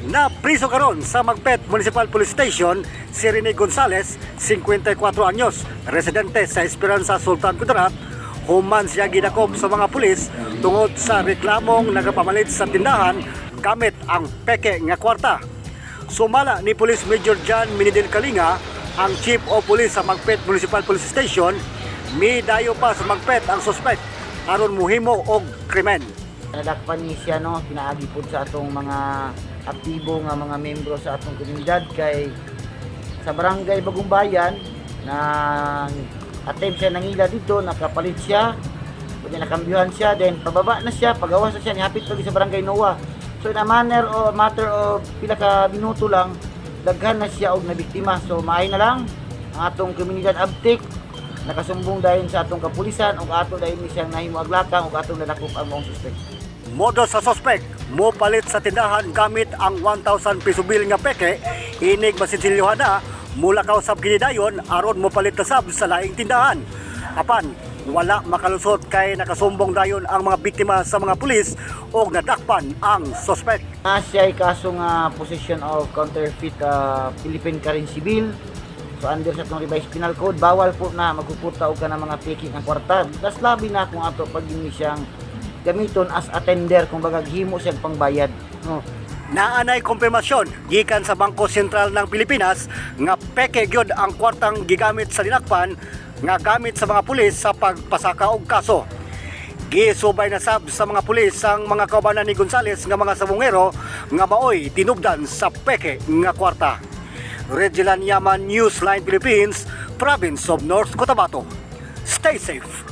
Na priso karon sa Magpet Municipal Police Station si Rene Gonzales, 54 anyos, residente sa Esperanza, Sultan Kudarat. Human siya gidakop sa mga pulis tungod sa reklamong nagapamalit sa tindahan gamit ang peke nga kwarta. Sumala ni Police Major John Minidel Kalinga, ang Chief of Police sa Magpet Municipal Police Station, midayo pa sa Magpet ang suspect aron muhimo og krimen. Nadakpan ni siya no, pinaagi po sa atong mga aktibo nga mga membro sa atong komunidad kay sa barangay Bagong Bayan na attempt siya nangila dito, nakapalit siya, pwede nakambyuhan siya, then pababa na siya, pagawas na siya, nihapit lagi sa barangay Noah. So in a matter of pila ka minuto lang, daghan na siya og nabiktima. So maay na lang ang atong komunidad abtik, nakasumbong dahil sa atong kapulisan ug ato dahil ni siyang nahimo aglakang ug atong nadakop ang mga suspect. Modo sa suspect, mo palit sa tindahan gamit ang 1,000 piso bill nga peke, inig masinsilyohan na, mula kausap ginidayon aron mo palit na sab sa laing tindahan. Apan, wala makalusot kay nakasumbong dayon ang mga biktima sa mga pulis o nadakpan ang suspect. Siya ay kaso nga possession of counterfeit Philippine currency bill. So under sa itong revised penal code, bawal po na magpuputa o ka ng mga peking ang kwarta. Das labi na kung ato pag siyang gamiton as attender, kung baga himo siyang pangbayad. No. Naanay kumpirmasyon gikan sa Bangko Sentral ng Pilipinas nga peke gyud ang kwartang gigamit sa dinakpan nga gamit sa mga pulis sa pagpasaka og kaso. Gisubay na sab sa mga pulis ang mga kaubanan ni Gonzales nga mga sabungero nga maoy tinubdan sa peke nga kwarta. Regilan Yaman, Newsline Philippines, Province of North Cotabato. Stay safe.